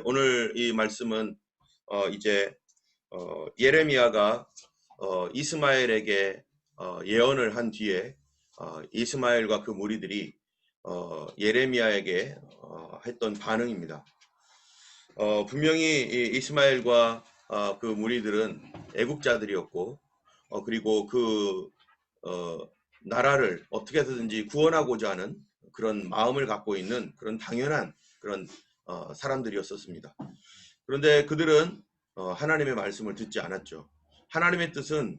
오늘 이 말씀은 이제 예레미야가 이스마엘에게 예언을 한 뒤에 이스마엘과 그 무리들이 예레미야에게 했던 반응입니다. 분명히 이스마엘과 그 무리들은 애국자들이었고 그리고 그 나라를 어떻게 해서든지 구원하고자 하는 그런 마음을 갖고 있는 그런 당연한 그런 사람들이었었습니다. 그런데 그들은 하나님의 말씀을 듣지 않았죠. 하나님의 뜻은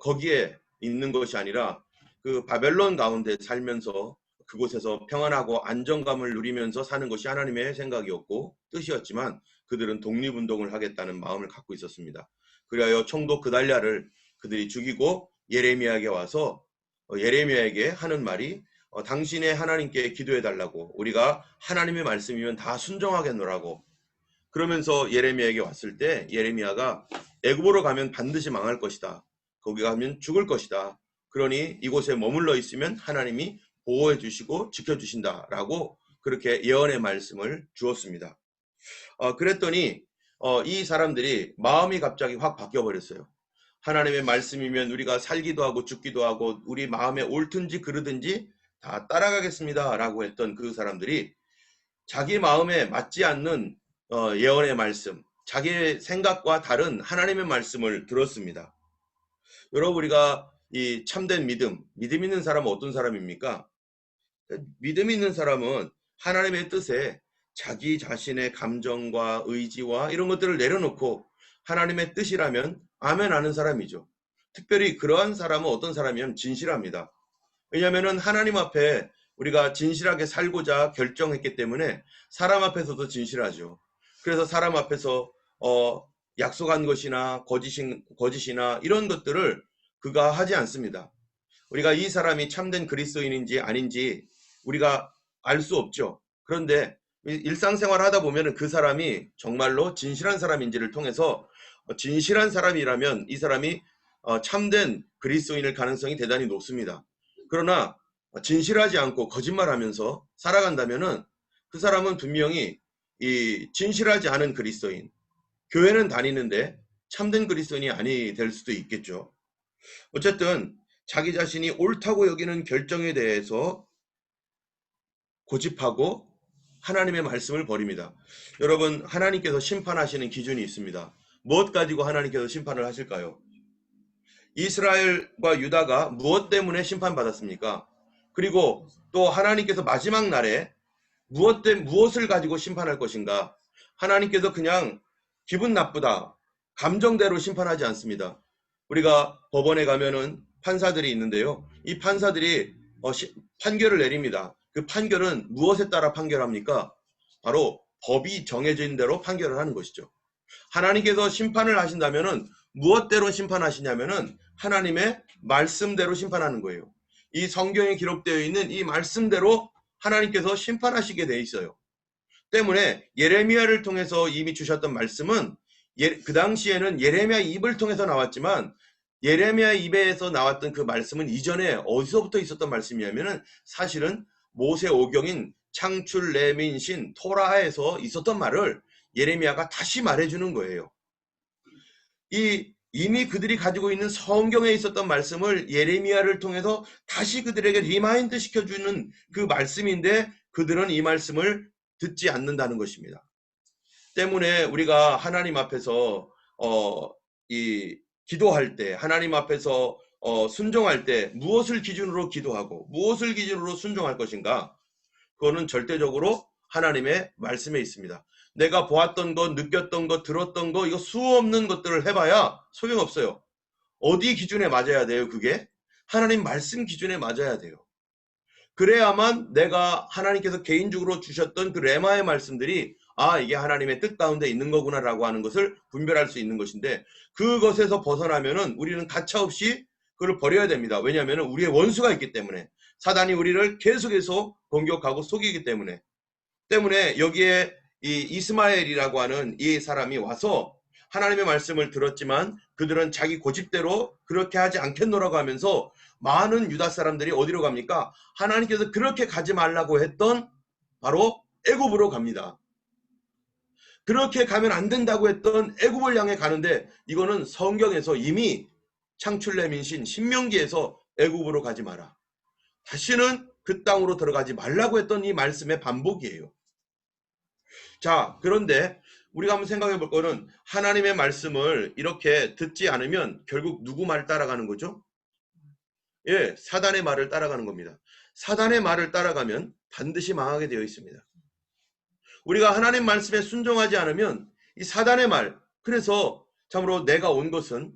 거기에 있는 것이 아니라 그 바벨론 가운데 살면서 그곳에서 평안하고 안정감을 누리면서 사는 것이 하나님의 생각이었고 뜻이었지만 그들은 독립운동을 하겠다는 마음을 갖고 있었습니다. 그리하여 총독 그달랴를 그들이 죽이고 예레미야에게 와서 예레미야에게 하는 말이 당신의 하나님께 기도해달라고, 우리가 하나님의 말씀이면 다 순종하겠노라고. 그러면서 예레미야에게 왔을 때 예레미야가 애굽으로 가면 반드시 망할 것이다. 거기 가면 죽을 것이다. 그러니 이곳에 머물러 있으면 하나님이 보호해 주시고 지켜주신다라고 그렇게 예언의 말씀을 주었습니다. 그랬더니 이 사람들이 마음이 갑자기 확 바뀌어버렸어요. 하나님의 말씀이면 우리가 살기도 하고 죽기도 하고 우리 마음에 옳든지 그르든지 다 따라가겠습니다 라고 했던 그 사람들이 자기 마음에 맞지 않는 예언의 말씀, 자기의 생각과 다른 하나님의 말씀을 들었습니다. 여러분, 우리가 이 참된 믿음 있는 사람은 어떤 사람입니까? 믿음 있는 사람은 하나님의 뜻에 자기 자신의 감정과 의지와 이런 것들을 내려놓고 하나님의 뜻이라면 아멘 하는 사람이죠. 특별히 그러한 사람은 어떤 사람이냐면 진실합니다. 왜냐하면 하나님 앞에 우리가 진실하게 살고자 결정했기 때문에 사람 앞에서도 진실하죠. 그래서 사람 앞에서 약속한 것이나 거짓이나 이런 것들을 그가 하지 않습니다. 우리가 이 사람이 참된 그리스도인인지 아닌지 우리가 알 수 없죠. 그런데 일상생활 하다 보면 그 사람이 정말로 진실한 사람인지를 통해서 진실한 사람이라면 이 사람이 참된 그리스도인일 가능성이 대단히 높습니다. 그러나 진실하지 않고 거짓말하면서 살아간다면은 그 사람은 분명히 이 진실하지 않은 그리스도인, 교회는 다니는데 참된 그리스도인이 아니 될 수도 있겠죠. 어쨌든 자기 자신이 옳다고 여기는 결정에 대해서 고집하고 하나님의 말씀을 버립니다. 여러분, 하나님께서 심판하시는 기준이 있습니다. 무엇 가지고 하나님께서 심판을 하실까요? 이스라엘과 유다가 무엇 때문에 심판받았습니까? 그리고 또 하나님께서 마지막 날에 무엇을 가지고 심판할 것인가? 하나님께서 그냥 기분 나쁘다, 감정대로 심판하지 않습니다. 우리가 법원에 가면은 판사들이 있는데요. 이 판사들이 판결을 내립니다. 그 판결은 무엇에 따라 판결합니까? 바로 법이 정해진 대로 판결을 하는 것이죠. 하나님께서 심판을 하신다면은 무엇대로 심판하시냐면은 하나님의 말씀대로 심판하는 거예요. 이 성경에 기록되어 있는 이 말씀대로 하나님께서 심판하시게 돼 있어요. 때문에 예레미야를 통해서 이미 주셨던 말씀은 그 당시에는 예레미야 입을 통해서 나왔지만 예레미야 입에서 나왔던 그 말씀은 이전에 어디서부터 있었던 말씀이냐면은 사실은 모세 오경인 창출 레민신 토라에서 있었던 말을 예레미야가 다시 말해주는 거예요. 이미 그들이 가지고 있는 성경에 있었던 말씀을 예레미야를 통해서 다시 그들에게 리마인드 시켜주는 그 말씀인데 그들은 이 말씀을 듣지 않는다는 것입니다. 때문에 우리가 하나님 앞에서 기도할 때, 하나님 앞에서 순종할 때 무엇을 기준으로 기도하고 무엇을 기준으로 순종할 것인가? 그거는 절대적으로 하나님의 말씀에 있습니다. 내가 보았던 것, 느꼈던 것, 들었던 것, 이거 수없는 것들을 해봐야 소용없어요. 어디 기준에 맞아야 돼요, 그게? 하나님 말씀 기준에 맞아야 돼요. 그래야만 내가 하나님께서 개인적으로 주셨던 그 레마의 말씀들이 이게 하나님의 뜻 가운데 있는 거구나라고 하는 것을 분별할 수 있는 것인데 그것에서 벗어나면은 우리는 가차없이 그걸 버려야 됩니다. 왜냐하면 우리의 원수가 있기 때문에 사단이 우리를 계속해서 공격하고 속이기 때문에 여기에 이 이스마엘이라고 하는 이 사람이 와서 하나님의 말씀을 들었지만 그들은 자기 고집대로 그렇게 하지 않겠노라고 하면서 많은 유다 사람들이 어디로 갑니까? 하나님께서 그렇게 가지 말라고 했던 바로 애굽으로 갑니다. 그렇게 가면 안 된다고 했던 애굽을 향해 가는데 이거는 성경에서 이미 창출내민신 신명기에서 애굽으로 가지 마라. 다시는 그 땅으로 들어가지 말라고 했던 이 말씀의 반복이에요. 자, 그런데 우리가 한번 생각해 볼 거는 하나님의 말씀을 이렇게 듣지 않으면 결국 누구 말 따라가는 거죠? 예, 사단의 말을 따라가는 겁니다. 사단의 말을 따라가면 반드시 망하게 되어 있습니다. 우리가 하나님 말씀에 순종하지 않으면 이 사단의 말, 그래서 참으로 내가 온 것은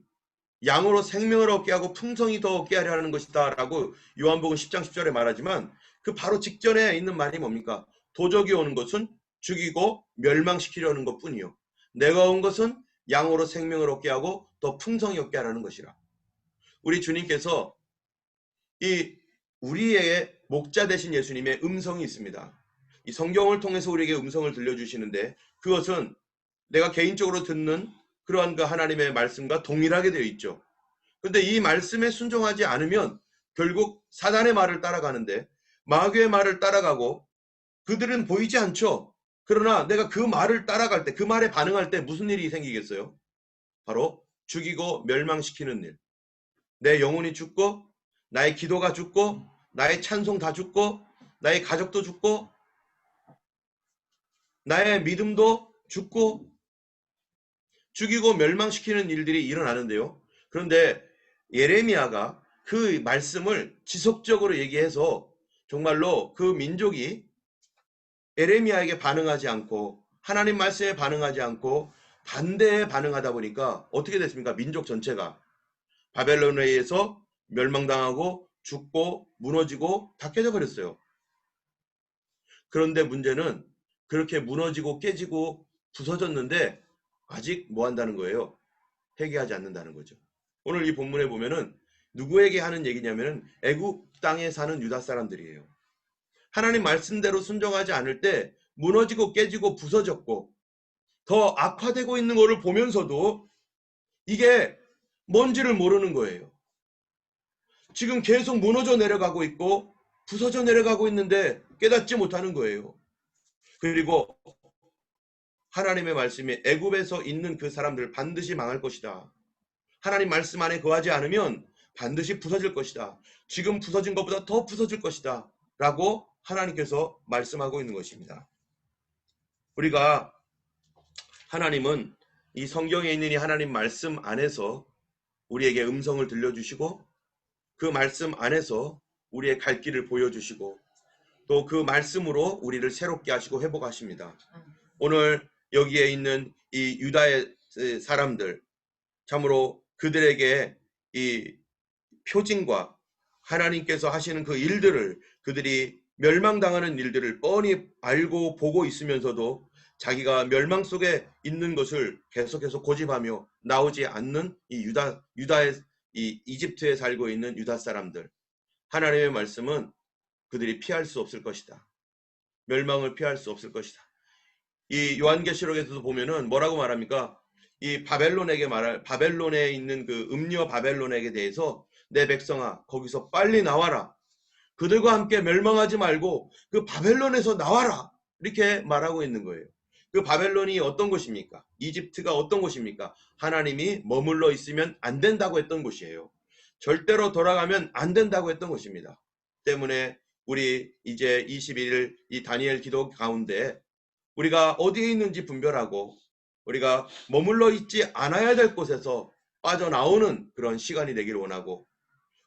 양으로 생명을 얻게 하고 풍성히 더 얻게 하려 하는 것이다 라고 요한복음 10장 10절에 말하지만 그 바로 직전에 있는 말이 뭡니까? 도적이 오는 것은 죽이고 멸망시키려는 것뿐이요. 내가 온 것은 양으로 생명을 얻게 하고 더 풍성히 얻게 하라는 것이라. 우리 주님께서 이 우리의 목자 되신 예수님의 음성이 있습니다. 이 성경을 통해서 우리에게 음성을 들려주시는데 그것은 내가 개인적으로 듣는 그러한 그 하나님의 말씀과 동일하게 되어 있죠. 그런데 이 말씀에 순종하지 않으면 결국 사단의 말을 따라가는데 마귀의 말을 따라가고 그들은 보이지 않죠. 그러나 내가 그 말을 따라갈 때, 그 말에 반응할 때 무슨 일이 생기겠어요? 바로 죽이고 멸망시키는 일. 내 영혼이 죽고 나의 기도가 죽고 나의 찬송 다 죽고 나의 가족도 죽고 나의 믿음도 죽고 죽이고 멸망시키는 일들이 일어나는데요. 그런데 예레미야가 그 말씀을 지속적으로 얘기해서 정말로 그 민족이 예레미야에게 반응하지 않고 하나님 말씀에 반응하지 않고 반대에 반응하다 보니까 어떻게 됐습니까? 민족 전체가 바벨론에 의해서 멸망당하고 죽고 무너지고 다 깨져버렸어요. 그런데 문제는 그렇게 무너지고 깨지고 부서졌는데 아직 뭐 한다는 거예요? 회개하지 않는다는 거죠. 오늘 이 본문에 보면은 누구에게 하는 얘기냐면은 애굽 땅에 사는 유다 사람들이에요. 하나님 말씀대로 순종하지 않을 때 무너지고 깨지고 부서졌고 더 악화되고 있는 것을 보면서도 이게 뭔지를 모르는 거예요. 지금 계속 무너져 내려가고 있고 부서져 내려가고 있는데 깨닫지 못하는 거예요. 그리고 하나님의 말씀이 애굽에서 있는 그 사람들 반드시 망할 것이다. 하나님 말씀 안에 거하지 않으면 반드시 부서질 것이다. 지금 부서진 것보다 더 부서질 것이다. 라고 하나님께서 말씀하고 있는 것입니다. 우리가 하나님은 이 성경에 있는 이 하나님 말씀 안에서 우리에게 음성을 들려주시고 그 말씀 안에서 우리의 갈 길을 보여주시고 또 그 말씀으로 우리를 새롭게 하시고 회복하십니다. 오늘 여기에 있는 이 유다의 사람들 참으로 그들에게 이 표징과 하나님께서 하시는 그 일들을 그들이 멸망당하는 일들을 뻔히 알고 보고 있으면서도 자기가 멸망 속에 있는 것을 계속해서 고집하며 나오지 않는 이 유다의 이 이집트에 살고 있는 유다 사람들 하나님의 말씀은 그들이 피할 수 없을 것이다. 멸망을 피할 수 없을 것이다. 이 요한계시록에서도 보면은 뭐라고 말합니까? 이 바벨론에 있는 그 음녀 바벨론에게 대해서 내 백성아 거기서 빨리 나와라. 그들과 함께 멸망하지 말고 그 바벨론에서 나와라. 이렇게 말하고 있는 거예요. 그 바벨론이 어떤 곳입니까? 이집트가 어떤 곳입니까? 하나님이 머물러 있으면 안 된다고 했던 곳이에요. 절대로 돌아가면 안 된다고 했던 곳입니다. 때문에 우리 이제 21일 이 다니엘 기도 가운데 우리가 어디에 있는지 분별하고 우리가 머물러 있지 않아야 될 곳에서 빠져나오는 그런 시간이 되기를 원하고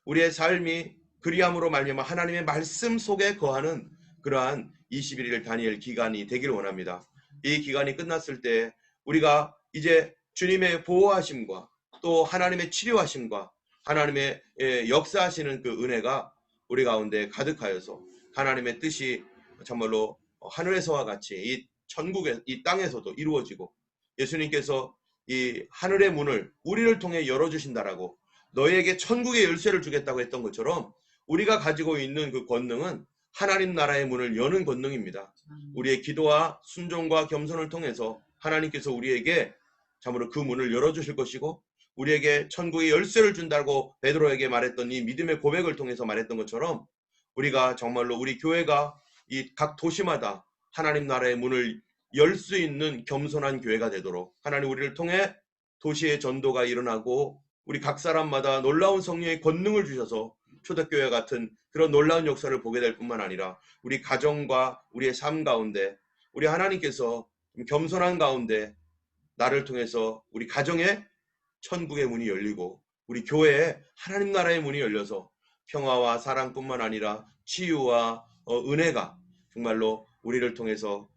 우리의 삶이 그리함으로 말미암아 하나님의 말씀 속에 거하는 그러한 21일 다니엘 기간이 되기를 원합니다. 이 기간이 끝났을 때 우리가 이제 주님의 보호하심과 또 하나님의 치료하심과 하나님의 역사하시는 그 은혜가 우리 가운데 가득하여서 하나님의 뜻이 정말로 하늘에서와 같이 이 천국의 이 땅에서도 이루어지고 예수님께서 이 하늘의 문을 우리를 통해 열어주신다라고 너희에게 천국의 열쇠를 주겠다고 했던 것처럼 우리가 가지고 있는 그 권능은 하나님 나라의 문을 여는 권능입니다. 우리의 기도와 순종과 겸손을 통해서 하나님께서 우리에게 참으로 그 문을 열어주실 것이고 우리에게 천국의 열쇠를 준다고 베드로에게 말했던 이 믿음의 고백을 통해서 말했던 것처럼 우리가 정말로 우리 교회가 이 각 도시마다 하나님 나라의 문을 열 수 있는 겸손한 교회가 되도록 하나님 우리를 통해 도시의 전도가 일어나고 우리 각 사람마다 놀라운 성령의 권능을 주셔서 초대교회 같은 그런 놀라운 역사를 보게 될 뿐만 아니라 우리 가정과 우리의 삶 가운데 우리 하나님께서 겸손한 가운데 나를 통해서 우리 가정에 천국의 문이 열리고 우리 교회에 하나님 나라의 문이 열려서 평화와 사랑뿐만 아니라 치유와 은혜가 정말로 우리를 통해서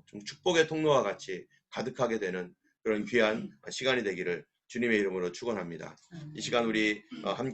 좀 축복의 통로와 같이 가득하게 되는 그런 귀한 시간이 되기를 주님의 이름으로 축원합니다. 이 시간 우리 함께